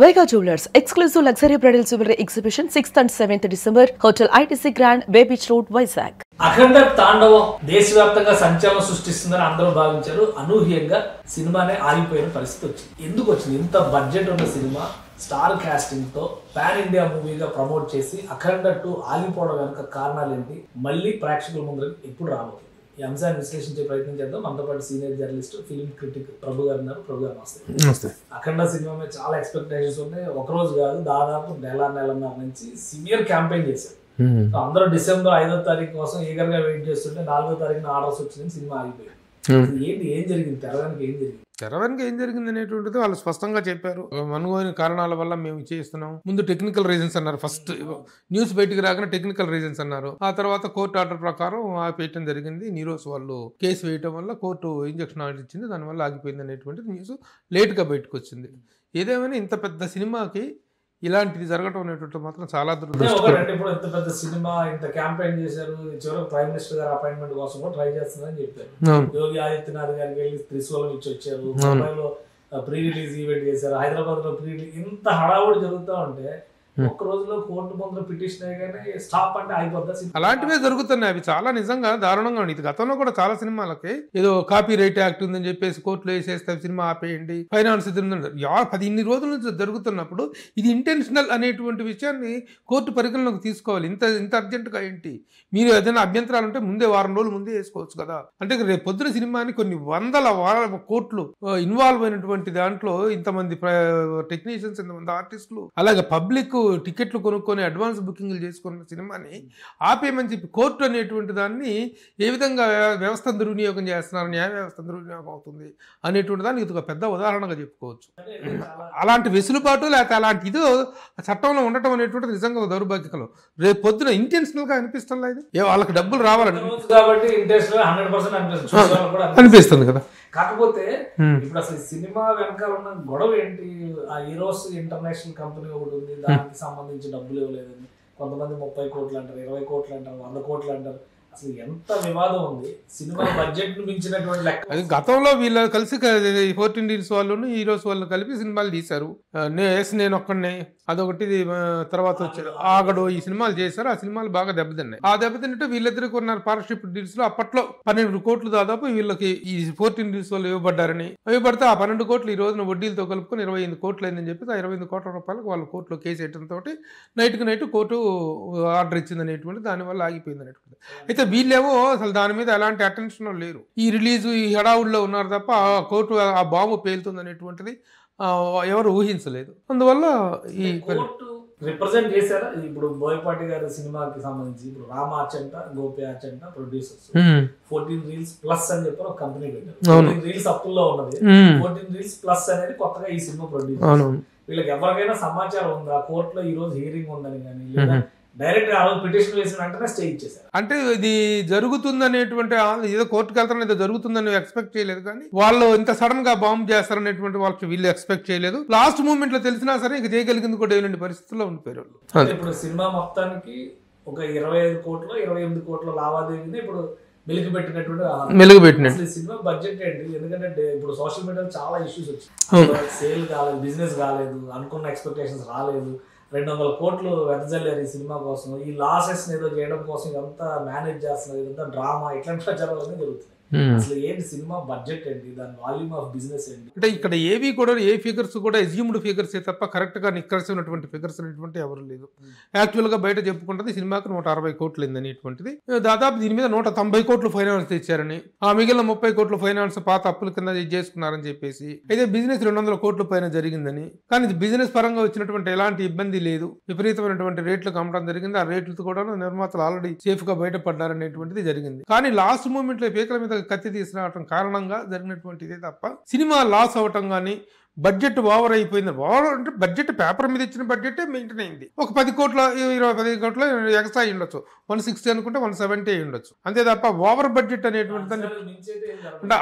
Vega Jewelers exclusive luxury bridal jewelry exhibition 6th and 7th December, Hotel ITC Grand, Bay Beach Road, Vizag. అఖండ తాండవం దేశవ్యాప్తంగా సంచలనం సృష్టిస్తుందని అందరూ భావించారు. అనూహ్యంగా సినిమానే ఆగిపోయిన పరిస్థితి వచ్చింది. ఎందుకు వచ్చింది? ఇంత బడ్జెట్ ఉన్న సినిమా స్టార్ కాస్టింగ్ తో పాన్ ఇండియా మూవీగా ప్రమోట్ చేసి అఖండ 2 ఆగిపోవడం వెనుక కారణాలు ఏంటి? మళ్ళీ ప్రేక్షకుల ముందుకు ఎప్పుడు రాబోతుంది? ఈ అంశాన్ని విశ్లేషించే ప్రయత్నం చేద్దాం. మనతో పాటు సీనియర్ జర్నలిస్ట్, ఫిలిం క్రిటిక్ ప్రభు గారు ఉన్నారు. ప్రభు గారు నమస్తే. అఖండ సినిమా మీద చాలా ఎక్స్పెక్టేషన్స్ ఉన్నాయి. ఒక రోజు కాదు, దాదాపు నెలన్నర నుంచి సివియర్ క్యాంపెయిన్ చేశారు. అందరూ డిసెంబర్ 5వ తారీఖు కోసం ఈగర్ గా వెయిట్ చేస్తుంటే 4వ తారీఖున ఆర్డర్స్ వచ్చింది, సినిమా ఆగిపోయింది. ఏం జరిగింది? తెరవడానికి ఏం జరిగింది అనేటువంటిది వాళ్ళు స్పష్టంగా చెప్పారు. అనుకోని కారణాల వల్ల మేము చేస్తున్నాం. ముందు టెక్నికల్ రీజన్స్ అన్నారు. ఫస్ట్ న్యూస్ బయటికి రాగానే టెక్నికల్ రీజన్స్ అన్నారు. ఆ తర్వాత కోర్టు ఆర్డర్ ప్రకారం ఆపేయటం జరిగింది. నీరోస్ వాళ్ళు కేసు వేయటం వల్ల కోర్టు ఇంజక్షన్ ఆర్డర్ ఇచ్చింది, దానివల్ల ఆగిపోయింది అనేటువంటిది న్యూస్ లేట్గా బయటకు వచ్చింది. ఏదేమైనా ఇంత పెద్ద సినిమాకి ఇలాంటిది జరగడం అనేటువంటి మాత్రం చాలా దురదృష్టకరం. ఇప్పుడు ఇంత పెద్ద సినిమా ఇంత క్యాంపెయిన్ చేశారు. చివరికి ప్రైమ్ మినిస్టర్ గారు అపాయింట్మెంట్ కోసం కూడా ట్రై చేస్తున్నారని చెప్పారు. యోగి ఆదిత్యనాథ్ గారికి వెళ్ళి త్రిశూలం ఇచ్చి వచ్చారు. ముంబైలో ప్రీ రిలీజ్ ఈవెంట్ చేశారు. హైదరాబాద్ లో ప్రీ రిలీజ్. ఇంత హడావుడి జరుగుతూ ఉంటే ఒక్క రోజులో కోర్టు ముందు పిటిషన్ అయ్యాగానే స్టాప్ అంటే అయిపోద్ది. అలాంటివే జరుగుతున్నాయి. అవి చాలా నిజంగా దారుణంగా ఉంది. ఇది గతంలో కూడా చాలా సినిమాలకి ఏదో కాపీ రైట్ యాక్ట్ ఉందని చెప్పేసి కోర్టులో వేసేస్తే సినిమా ఆపేయండి, ఫైనాన్స్ ఇన్ని రోజుల నుంచి జరుగుతున్నప్పుడు ఇది ఇంటెన్షనల్ అనేటువంటి విషయాన్ని కోర్టు పరిగణలోకి తీసుకోవాలి. ఇంత అర్జెంటుగా ఏంటి? మీరు ఏదైనా అభ్యంతరాలు ఉంటే ముందే వారం రోజులు ముందే వేసుకోవచ్చు కదా. అంటే రేపు పొద్దున సినిమాని కొన్ని వందల కోట్లు ఇన్వాల్వ్ అయినటువంటి దాంట్లో ఇంతమంది టెక్నీషియన్స్, ఇంతమంది ఆర్టిస్టులు, అలాగే పబ్లిక్ టికెట్లు కొనుక్కొని అడ్వాన్స్ బుకింగ్లు చేసుకున్న సినిమాని ఆపేయమని చెప్పి కోర్టు అనేటువంటి దాన్ని ఏ విధంగా వ్యవస్థ దుర్వినియోగం చేస్తున్నారు, న్యాయ వ్యవస్థ దుర్వినియోగం అవుతుంది అనేటువంటి దానికి ఇది ఒక పెద్ద ఉదాహరణగా చెప్పుకోవచ్చు. అలాంటి వెసులుబాటు లేకపోతే అలాంటి ఇది చట్టంలో ఉండటం అనేటువంటిది నిజంగా దౌర్భాగ్యకరం. రేపు పొద్దున ఇంటెన్షనల్ గా అనిపిస్తుంది లేదు, వాళ్ళకి డబ్బులు రావాలని అనిపిస్తుంది కదా. కాకపోతే ఇప్పుడు అసలు సినిమా వెనకాల ఉన్న గొడవ ఏంటి? ఆ హీరోస్ ఇంటర్నేషనల్ కంపెనీ ఒకటి ఉంది, దానికి సంబంధించి డబ్బులు ఇవ్వలేదని కొంతమంది 30 కోట్లు అంటారు, 20 కోట్లు అంటారు, 100 కోట్లు అంటారు. అసలు ఎంత వివాదం ఉంది. సినిమా బడ్జెట్ ను మించినటువంటి లెక్క. అది గతంలో వీళ్ళు కలిసి 14 డీల్స్ వాళ్ళను హీరోస్ వాళ్ళు కలిపి సినిమాలు తీశారు. నేను ఒక్కడినే అదొకటి, తర్వాత వచ్చారు ఆగడు, ఈ సినిమాలు చేశారు. ఆ సినిమాలు బాగా దెబ్బతిన్నాయి. ఆ దెబ్బతింటే వీళ్ళిద్దరికి కొన్నారు పార్ట్నర్షిప్ డీల్స్ లో. అప్పట్లో 12 కోట్లు దాదాపు వీళ్ళకి ఈ 14 డీల్స్ వాళ్ళు ఇవ్వబడ్డారని ఆ 12 కోట్లు ఈ రోజున వడ్డీలతో కలుపుకొని 25 కోట్లు అయిందని చెప్పి ఆ 25 కోట్ల రూపాయలకు వాళ్ళు కోర్టులో కేసు వేయడంతో నైట్ కోర్టు ఆర్డర్ ఇచ్చింది అనేటువంటి, దానివల్ల ఆగిపోయింది అనేటువంటి. అయితే వీళ్ళేమో అసలు దాని మీద ఎలాంటి అటెన్షన్ లేరు. ఈ రిలీజు ఈ హడావుల్లో ఉన్నారు తప్ప ఆ కోర్టు ఆ బాంబు పేలుతుంది అనేటువంటిది ఎవరు ఊహించలేదు. అందువల్ల ఈ రిప్రజెంట్ చేశారా? ఇప్పుడు బోయపాటి గారి సినిమాకి సంబంధించి ఇప్పుడు Rama Achanta, Gopi Achanta producers 14 reels plus అని చెప్పి ఒక కంపెనీ పెట్టారు. 14 రీల్స్ అప్పుల్లో ఉన్నది, 14 రీల్స్ ప్లస్ అనేది కొత్తగా ఈ సినిమా ప్రొడ్యూసర్. వీళ్ళకి ఎవరికైనా సమాచారం ఉందా కోర్టులో ఈ రోజు హియరింగ్ ఉందని కానీ, లేదా డైరెక్ట్ ఆ రోజు పిటిషన్ వేసిన వెంటనే స్టే ఇచ్చేసారు? అంటే ఇది జరుగుతుందనేటువంటి ఏదో కోర్టుకు వెళ్తారని ఏదో జరుగుతుందని ఎక్స్పెక్ట్ చేయలేదు. కానీ వాళ్ళు ఇంత సడన్ గా బాంబు చేస్తారనేటువంటి వాళ్ళకి వీళ్ళు ఎక్స్పెక్ట్ చేయలేదు. లాస్ట్ మూమెంట్ లో తెలిసినా సరే ఇక చేయగలిగింది కూడా ఇలాంటి పరిస్థితుల్లో ఉండిపోయారు. ఇప్పుడు సినిమా మొత్తానికి ఒక 25 కోట్లు 28 కోట్ల లావాదేవీని ఇప్పుడు మెలుగుపెట్టినట్టు సినిమా బడ్జెట్ ఏంటి? ఎందుకంటే ఇప్పుడు సోషల్ మీడియాలో చాలా ఇష్యూస్ వచ్చాయి. సేల్ కాలేదు, బిజినెస్ కాలేదు, అనుకున్న ఎక్స్పెక్టేషన్స్ రాలేదు, 200 కోట్లు వెదజల్లారు ఈ సినిమా కోసం. ఈ లాసెస్ ఏదో చేయడం కోసం ఇదంతా మేనేజ్ చేస్తున్నారు, ఇదంతా డ్రామా, ఇట్లాంటి ప్రచారాలన్నీ జరుగుతుంది. అసలు ఏంటి సినిమా బడ్జెట్ ఏంటి? దాని వాల్యూమ్ ఆఫ్ బిజినెస్ ఏంటి? అంటే ఇక్కడ ఏవి కూడా ఏ ఫిగర్స్ కూడా ఎజ్యూమ్డ్ ఫిగర్స్ తప్ప కరెక్ట్ గా నిక్కర్సినటువంటి ఫిగర్స్ అనేటువంటి ఎవరు లేదు. యాక్చువల్ గా బయట చెప్పుకుంటుంది సినిమాకి 160 కోట్లు అయిందనేటువంటిది. దాదాపు దీని మీద 190 కోట్లు ఫైనాన్స్ తెచ్చారని, ఆ మిగిలిన 30 కోట్లు ఫైనాన్స్ పాత అప్పుల కింద చేసుకున్నారని చెప్పేసి, అయితే బిజినెస్ 200 కోట్ల పైన జరిగిందని. కానీ బిజినెస్ పరంగా వచ్చినటువంటి ఎలాంటి ఇబ్బంది లేదు. విపరీతమైనటువంటి రేట్లకు అమ్మడం జరిగింది. ఆ రేట్లతో కూడా నిర్మాతలు ఆల్రెడీ సేఫ్ గా బయటపడ్డారనేటువంటిది జరిగింది. కానీ లాస్ట్ మూమెంట్ లో పేకల మీద కత్తి తీసుకురావటం కారణంగా జరిగినటువంటిదే తప్ప సినిమా లాస్ అవటం కానీ, బడ్జెట్ ఓవర్ అయిపోయింది. ఓవర్ అంటే బడ్జెట్ పేపర్ మీద ఇచ్చిన బడ్జెట్ మెయింటైన్ అయింది. ఒక 10 కోట్ల 20 కోట్ల ఎక్స్ట్రా అయి ఉండొచ్చు, 160 అనుకుంటే 170 అయి ఉండొచ్చు. అంతే తప్ప ఓవర్ బడ్జెట్ అనేటువంటి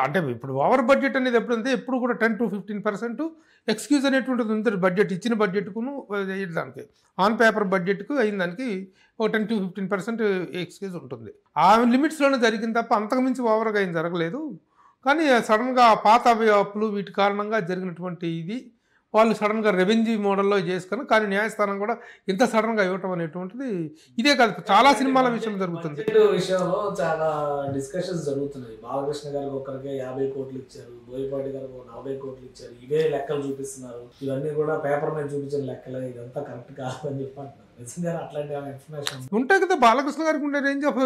అంటే ఇప్పుడు ఓవర్ బడ్జెట్ అనేది ఎప్పుడంటే ఎప్పుడు కూడా 10 to 15% ఎక్స్క్యూజ్ అనేటువంటిది ఉంటుంది. బడ్జెట్ ఇచ్చిన బడ్జెట్కును దానికి ఆన్ పేపర్ బడ్జెట్కు అయిన దానికి ఒక 10 to 15% ఎక్స్క్యూజ్ ఉంటుంది. ఆ లిమిట్స్లోనే జరిగింది తప్ప అంతకుమించి ఓవర్గా ఏం జరగలేదు. కానీ సడన్గా పాత అప్పులు వీటి కారణంగా జరిగినటువంటి ఇది వాళ్ళు సడన్గా రెవెన్యూ మోడల్లో చేసుకుని, కానీ న్యాయస్థానం కూడా ఇంత సడన్గా ఇవ్వటం అనేటువంటిది ఇదే కాదు, చాలా సినిమాల విషయంలో జరుగుతుంది. విషయంలో చాలా డిస్కషన్స్ జరుగుతున్నాయి. బాలకృష్ణ గారికి ఒకరికి 50 కోట్లు ఇచ్చారు, బోయపాటి గారికి 40 కోట్లు ఇచ్చారు, ఇవే లెక్కలు చూపిస్తున్నారు, ఇవన్నీ కూడా పేపర్ మీద చూపించిన లెక్కలే, ఇదంతా కరెక్ట్ కాదని చెప్పంటున్నారు. నిజంగా అట్లాంటి ఇన్ఫర్మేషన్ ఉంటాయి కదా. బాలకృష్ణ గారికి ఉండే రేంజ్ ఆఫ్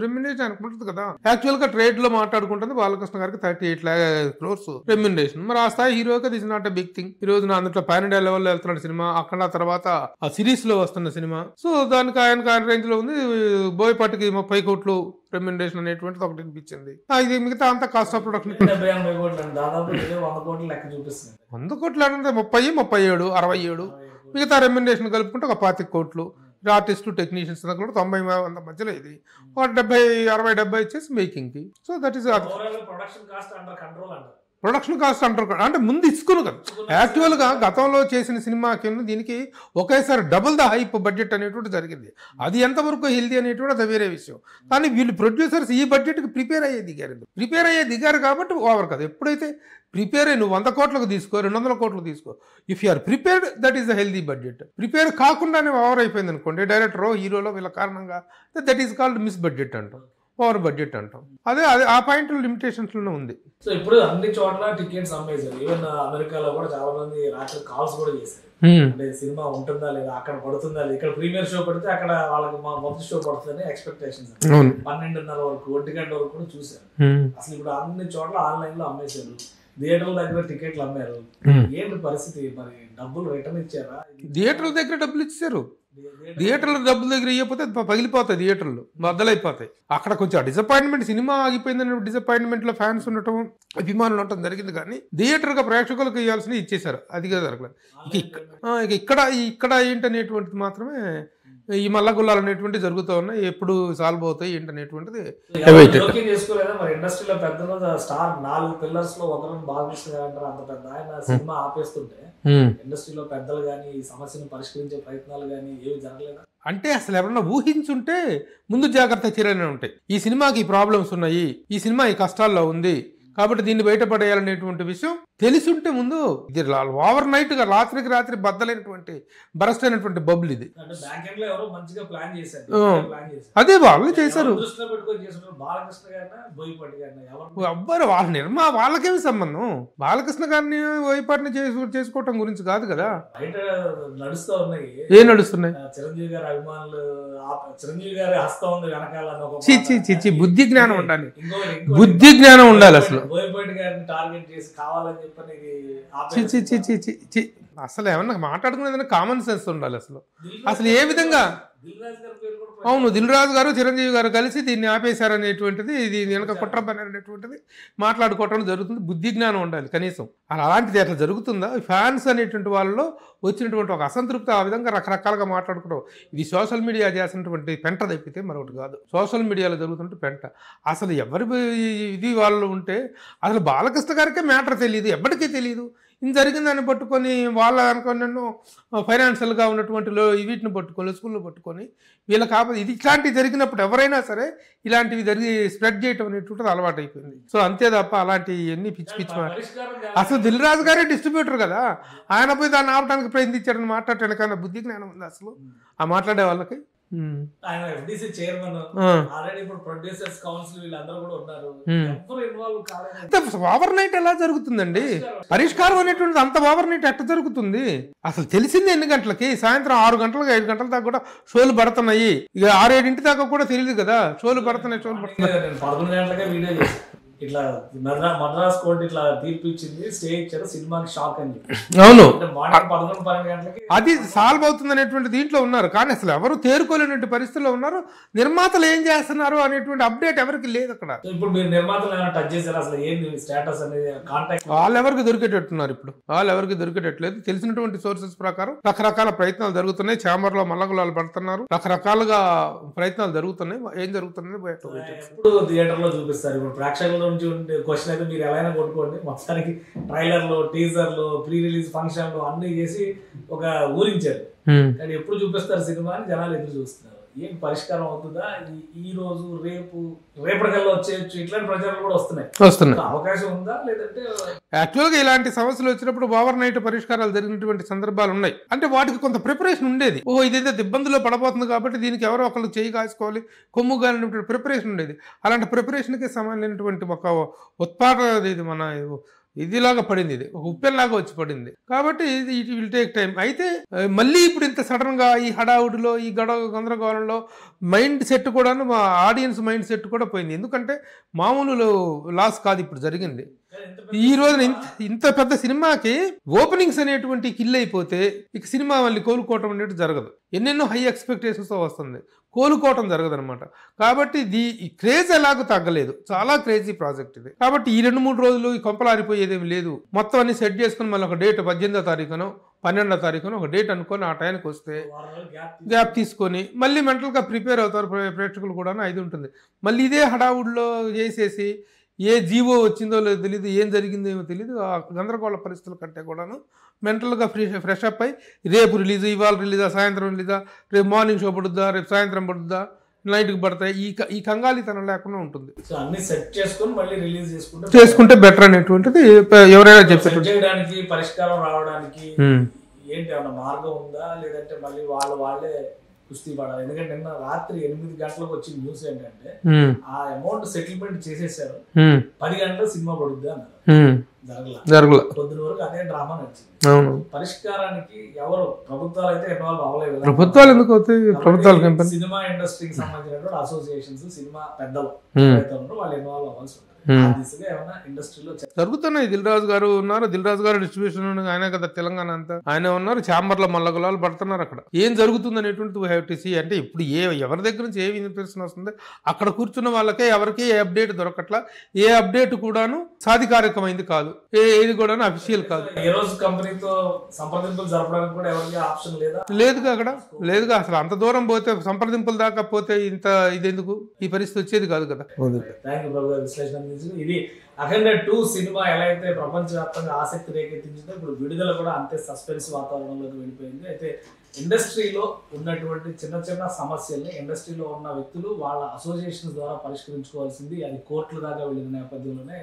రెమ్యునరేషన్ అనుకుంటుంది కదా. యాక్చువల్ గా ట్రేడ్ లో మాట్లాడుకుంటుంది బాలకృష్ణ గారికి 38 crores రెమ్యునరేషన్. మరి ఆ స్థాయి హీరోగా this not a big thing. ఈ రోజు నా అందులో పాన్ ఇండియా లెవెల్లో వెళ్తున్నాడు సినిమా, అక్కడ తర్వాత ఆ సిరీస్ లో వస్తున్న సినిమా. సో దానికి ఆయన రేంజ్ లో ఉంది. బోయపాటికి 30 కోట్లు రెమ్యునరేషన్ అనేటువంటిది ఒకటి అనిపించింది. ఇది మిగతా అంతా కాస్ట్ ఆఫ్ ప్రొడక్షన్ 70-80 కోట్లు, దాదాపు 100 కోట్లు లెక్క చూపిస్తుంది. 100 కోట్లు అంటే 30, 37, 67 మిగతా రెమ్యునరేషన్ కలుపుకుంటే ఒక 25 కోట్లు. ఆర్టిస్టు టెక్నీషియన్స్ కూడా 90-100 మధ్యలో ఇది. 60-70 ఇచ్చేసి మేకింగ్ కి. So that is production cost అంటారు. అంటే ముందు ఇచ్చుకును కదా. యాక్చువల్ గా గతంలో చేసిన సినిమాకి దీనికి ఒకేసారి డబుల్ ద హైప్ బడ్జెట్ అనేటువంటి జరిగింది. అది ఎంతవరకు హెల్దీ అనేటువంటి అది వేరే విషయం. కానీ వీళ్ళు ప్రొడ్యూసర్స్ ఈ బడ్జెట్కి ప్రిపేర్ అయ్యే దిగారు కాబట్టి ఓవర్ కదా. ఎప్పుడైతే ప్రిపేర్ అయ్యి నువ్వు 100 కోట్లకు తీసుకో, 200 కోట్లకు తీసుకో, if you are prepared that is the healthy budget. Prepare కాకుండానే ఓవర్ అయిపోయింది అనుకోండి, డైరెక్టరో హీరోలో వీళ్ళ కారణంగా, that is called miss budget అంటాం, ఓవర్ బడ్జెట్ అంటాం. అదే ఆ పాయింట్ లిమిటేషన్స్ లోనే ఉంది. సో ఇప్పుడు అన్ని చోట్ల టికెట్స్ అమ్మేశారు. ఈవెన్ అమెరికాలో కూడా చాలా మంది రాత్రి కాల్స్ కూడా చేశారు, అంటే సినిమా ఉంటుందా లేదా, అక్కడ పడుతుందా లేదా. ఇక్కడ ప్రీమియర్ షో పడితే అక్కడ వాళ్ళకి మా మొదటి షో పడుతుందని ఎక్స్పెక్టేషన్స్. 12:30 వరకు 1 గంట వరకు కూడా చూశారు. అసలు ఇప్పుడు అన్ని చోట్ల ఆన్లైన్ లో అమ్మేశారు, థియేటర్ల దగ్గర టికెట్లు అమ్మారు. ఏంటి పరిస్థితి? మరి డబ్బులు రిటర్న్ ఇచ్చారా? థియేటర్ల దగ్గర డబ్బులు ఇచ్చారు, థియేటర్ల డబ్బుల దగ్గర ఇవ్వకపోతే పగిలిపోతాయి, థియేటర్లు బద్దలైపోతాయి. అక్కడ కొంచెం డిసప్పాయింట్మెంట్, సినిమా ఆగిపోయిందని డిసప్పాయింట్మెంట్ లో ఫ్యాన్స్ ఉండటం, అభిమానులు ఉండటం జరిగింది. కానీ థియేటర్ గా ప్రేక్షకులకు ఇవ్వాల్సిన ఇచ్చేసారు, అది కదా జరగలేదు. ఇక్కడ ఏంటనేటువంటిది మాత్రమే ఈ మల్లగుల్లాలు అనేటువంటివి జరుగుతూ ఉన్నాయి. ఎప్పుడు సాల్వ్ అవుతాయి ఏంటనేటువంటిది చేసుకోలేదా? మరి ఇండస్ట్రీలో పెద్దలు స్టార్ 4 పిల్లర్స్ లో ఒకరు బాలకృష్ణ గారు అంటారు, అంత పెద్ద ఆయన సినిమా ఆపేస్తుంటే ఇండస్ట్రీలో పెద్దలు గానీ ఈ సమస్యను పరిష్కరించే ప్రయత్నాలు గానీ ఏవి జరగలేదా? అంటే అసలు ఎవరన్నా ఊహించుంటే ముందు జాగ్రత్త చర్యలు ఉంటాయి. ఈ సినిమాకి ప్రాబ్లమ్స్ ఉన్నాయి, ఈ సినిమా ఈ కష్టాల్లో ఉంది కాబట్టి దీన్ని బయటపడేయాలనేటువంటి విషయం తెలిసుంటే ముందు, ఇది ఓవర్ నైట్ గా రాత్రి బద్దలైనటువంటి బరస్ట్ అయినటువంటి బబుల్ ఇది. అదే వాళ్ళు చేశారు. అబ్బారు వాళ్ళకేమి సంబంధం? బాలకృష్ణ గారిని బోయపాటిని చేసుకోవటం గురించి కాదు కదా. ఏం నడుస్తున్నాయి? బుద్ధి జ్ఞానం ఉండాలి, బుద్ధి జ్ఞానం ఉండాలి. అసలు అసలు ఏమన్నా మాట్లాడుకునేదన్నా కామన్ సెన్స్ ఉండాలి. అసలు ఏ విధంగా? అవును, దిల్ రాజు గారు చిరంజీవి గారు కలిసి దీన్ని ఆపేశారనేటువంటిది, ఇది వెనక కుట్ర పని అనేటువంటిది మాట్లాడుకోవటం జరుగుతుంది. బుద్ధి జ్ఞానం ఉండాలి కనీసం. అలాంటిది అట్లా జరుగుతుందా? ఫ్యాన్స్ అనేటువంటి వాళ్ళలో వచ్చినటువంటి ఒక అసంతృప్తి ఆ విధంగా రకరకాలుగా మాట్లాడుకోవడం, ఇది సోషల్ మీడియా చేసినటువంటి పెంట తప్పితే మరొకటి కాదు. సోషల్ మీడియాలో జరుగుతుంటే పెంట. అసలు ఎవరి ఇది వాళ్ళు ఉంటే అసలు బాలకృష్ణ గారికే మ్యాటర్ తెలియదు, ఎవరికీ తెలియదు. ఇది జరిగిందని పట్టుకొని వాళ్ళ అనుకున్న ఫైనాన్షియల్గా ఉన్నటువంటి వీటిని పట్టుకొని స్కూల్లో పట్టుకొని వీళ్ళ కాకపోతే ఇది ఇట్లాంటివి జరిగినప్పుడు ఎవరైనా సరే ఇలాంటివి జరిగి స్ప్రెడ్ చేయటం అనేటువంటిది అలవాటు అయిపోయింది. సో అంతే తప్ప అలాంటి ఎన్ని పిచ్చి అసలు దిల్ రాజు గారే డిస్ట్రిబ్యూటర్ కదా, ఆయన పోయి దాన్ని ఆపడానికి ప్రయత్నించాడని మాట్లాడటానికి కానీ బుద్ధి జ్ఞానం ఉంది అసలు ఆ మాట్లాడే వాళ్ళకి? ఆయన ఎఫ్డిసి చైర్మన్, ఆల్రెడీ ఇప్పుడు ప్రొడ్యూసర్స్ కౌన్సిల్ వీళ్ళందరూ కూడా ఉన్నారు. ఎవరు ఇన్వాల్వ్ కాలేదు. ఓవర్ నైట్ ఎలా జరుగుతుందండి పరిష్కారం అనేటువంటిది? అంత ఓవర్ నైట్ ఎట్లా జరుగుతుంది? అసలు తెలిసింది ఎన్ని గంటలకి? సాయంత్రం 6 గంటలకు 5 గంటల దాకా కూడా షోలు పడుతున్నాయి. ఇక 6-7 దాకా కూడా తెలియదు కదా షోలు పడుతున్నాయి. 11 గంటలకే వీడియో చేశాను. ఇట్లా మద్రాస్ కోర్టు ఇట్లా తీర్పు ఇచ్చింది, స్టే ఇచ్చారు, సినిమాకి షాక్ అని చెప్పి. అవును, మార్నింగ్ 11-12 గంటలకి అది సాల్వ్ అవుతుంది అనేటువంటి దీంట్లో ఉన్నారు. కానీ అసలు ఎవరు తేరుకోలేనటువంటి పరిస్థితుల్లో ఉన్నారు. నిర్మాతలు ఏం చేస్తున్నారు అనేటువంటి అప్డేట్ ఎవరికి లేదు అక్కడ. ఇప్పుడు మీరు నిర్మాతలు ఏమైనా టచ్ చేశారు? అసలు ఏంది స్టేటస్ అనేది? కాంటాక్ట్ వాళ్ళు ఎవరికి దొరికేటట్టున్నారు ఇప్పుడు, వాళ్ళు ఎవరికి దొరికేటట్లేదు. తెలిసినటువంటి సోర్సెస్ ప్రకారం రకరకాల ప్రయత్నాలు జరుగుతున్నాయి. ఛాంబర్ లో మల్లగులాలు పడుతున్నారు, రకరకాలుగా ప్రయత్నాలు జరుగుతున్నాయి. ఏం జరుగుతున్నాయి ఎప్పుడు థియేటర్ లో చూపిస్తారు? ఇప్పుడు ప్రేక్షకుల నుంచి ఉండే క్వశ్చన్ అయితే మీరు ఎలా అయినా కొట్టుకోండి, మొత్తానికి ట్రైలర్లు, టీజర్లు, ప్రీ రిలీజ్ ఫంక్షన్లు అన్ని చేసి ఒక ఊరించారు. కానీ ఎప్పుడు చూపిస్తారు సినిమా అని జనాలు ఎదురు చూస్తున్నారు. ఏం పరిష్కారం అవుతుందా? ఈ రోజు రేపటికల్లా వచ్చేయచ్చు ఇట్లాంటి ప్రచారాలు కూడా వస్తున్నాయి. అవకాశం ఉందా? లేదంటే యాక్చువల్గా ఇలాంటి సమస్యలు వచ్చినప్పుడు ఓవర్ నైట్ పరిష్కారాలు జరిగినటువంటి సందర్భాలు ఉన్నాయి. అంటే వాటికి కొంత ప్రిపరేషన్ ఉండేది. ఇదైతే ఇబ్బందుల్లో పడబోతుంది కాబట్టి దీనికి ఎవరో ఒకళ్ళు చేయి కాసుకోవాలి, కొమ్ము కాలినటువంటి ప్రిపరేషన్ ఉండేది. అలాంటి ప్రిపరేషన్కి సంబంధించినటువంటి ఒక ఉత్పాదన ఇది మన ఇదిలాగా పడింది, ఇది ఒక ఉప్పెన్లాగా వచ్చి పడింది. కాబట్టి ఇట్ విల్ టేక్ టైం. అయితే మళ్ళీ ఇప్పుడు ఇంత సడన్గా ఈ హడావుడిలో ఈ గందరగోళంలో మైండ్ సెట్ కూడాను, మా ఆడియన్స్ మైండ్ సెట్ కూడా పోయింది. ఎందుకంటే మామూలు లాస్ కాదు ఇప్పుడు జరిగింది. ఈ రోజున ఇంత పెద్ద సినిమాకి ఓపెనింగ్స్ అనేటువంటి కిల్ అయిపోతే ఇక సినిమా మళ్ళీ కోలుకోవటం అనేది జరగదు. ఎన్నెన్నో హై ఎక్స్పెక్టేషన్స్తో వస్తుంది, కోలుకోవటం జరగదు అనమాట. కాబట్టి ఈ క్రేజ్ ఎలాగో తగ్గలేదు, చాలా క్రేజీ ప్రాజెక్ట్ ఇది. కాబట్టి ఈ 2-3 రోజులు ఈ కొంపలారిపోయేదేమి లేదు. మొత్తం అన్ని సెట్ చేసుకుని మళ్ళీ ఒక డేట్ 18వ తారీఖునో 12వ తారీఖునో ఒక డేట్ అనుకొని ఆ టైంకి వస్తే గ్యాప్ తీసుకొని మళ్ళీ మెంటల్గా ప్రిపేర్ అవుతారు ప్రేక్షకులు కూడా. ఇది ఉంటుంది. మళ్ళీ ఇదే హడావుడిలో చేసేసి ఏ జీవో వచ్చిందో లేదో తెలియదు, ఏం జరిగిందో ఏమో తెలియదు. ఆ గందరగోళ పరిస్థితుల కంటే కూడాను మెంటల్గా ఫ్రెష్ అప్ అయి రేపు రిలీజ్, ఇవాళ రిలీజా, సాయంత్రం రిలీజా, రేపు మార్నింగ్ షో పడుద్దా, రేపు సాయంత్రం పడుద్దా, నైట్కి పడతాయి, ఈ కంగాళితనం లేకుండా ఉంటుంది. అన్ని సెట్ చేసుకుని మళ్ళీ రిలీజ్ చేసుకుంటే బెటర్ అనేటువంటిది ఎవరైనా చేయడానికి, పరిష్కారం రావడానికి ఏంటి ఏమన్నా మార్గం ఉందా? లేదంటే మళ్ళీ వాళ్ళే కుస్తీ పడాలి? ఎందుకంటే నిన్న రాత్రి 8 గంటలకు వచ్చిన న్యూస్ ఏంటంటే ఆ అమౌంట్ సెటిల్మెంట్ చేసేసారు, 10 గంటలు సినిమా పడుద్ది అన్నారు. జరగల. పొద్దున వరకు అదే డ్రామా నచ్చింది. పరిష్కారానికి ఎవరు, ప్రభుత్వాలు అయితే ఇన్వాల్వ్ అవ్వలేదు. ప్రభుత్వాలు ఎందుకు అవుతాయి? ప్రభుత్వాలు సినిమా ఇండస్ట్రీకి సంబంధించినటువంటి అసోసియేషన్స్, సినిమా పెద్దలు వాళ్ళు ఇన్వాల్వ్ అవ్వాల్సి ఉంటుంది. జరుగుతున్నాయి. దిల్ రాజు గారు ఉన్నారు, దిల్ రాజు గారు డిస్ట్రిబ్యూషన్ ఆయన కదా తెలంగాణ అంతా, ఆయన ఉన్నారు. ఛాంబర్లో మల్లగులాలు పడుతున్నారు. అక్కడ ఏం జరుగుతుంది అనేటువంటి హ్యావ్ టు సీ. అంటే ఇప్పుడు ఎవరి దగ్గర నుంచి ఏ ఇన్ఫర్మేషన్ వస్తుంది, అక్కడ కూర్చున్న వాళ్ళకే ఎవరికి ఏ అప్డేట్ దొరకట్లా. ఏ అప్డేట్ కూడాను సాధికారికమైంది కాదు, ఏది కూడాను అఫీషియల్ కాదు. ఏ రోజు కంపెనీతో సంప్రదింపులు జరపడానికి కూడా ఎవరికి ఆప్షన్ లేదుగా, అక్కడ లేదుగా. అసలు అంత దూరం పోతే, సంప్రదింపులు దాకా పోతే ఇంత ఇదెందుకు, ఈ పరిస్థితి వచ్చేది కాదు కదా. ఇది అఖండ 2 సినిమా ఎలా అయితే ప్రపంచవ్యాప్తంగా ఆసక్తి రేకెత్తించిందో ఇప్పుడు విడుదల కూడా అంతే సస్పెన్స్ వాతావరణంలోకి వెళ్ళిపోయింది. అయితే ఇండస్ట్రీలో ఉన్నటువంటి చిన్న సమస్యల్ని ఇండస్ట్రీలో ఉన్న వ్యక్తులు వాళ్ళ అసోసియేషన్ ద్వారా పరిష్కరించుకోవాల్సింది. అది కోర్టుల దాకా వెళ్ళిన నేపథ్యంలోనే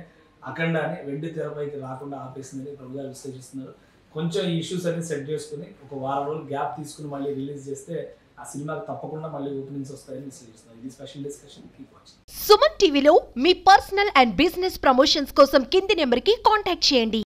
అఖండాన్ని వెండి తెరపైకి రాకుండా ఆపేసిందని ప్రభుత్వాలు విశ్లేషిస్తున్నారు. కొంచెం ఈ ఇష్యూస్ అన్ని సెట్ చేసుకుని ఒక వారం రోజులు గ్యాప్ తీసుకుని మళ్ళీ రిలీజ్ చేస్తే ఆ సినిమాకి తప్పకుండా మళ్ళీ ఓపెనింగ్స్ వస్తాయని విశ్లేషిస్తున్నారు. ఇది special discussion. Keep watching. Suman టీవీలో మీ పర్సనల్ అండ్ బిజినెస్ ప్రమోషన్స్ కోసం కింది నెంబర్కి కాంటాక్ట్ చేయండి.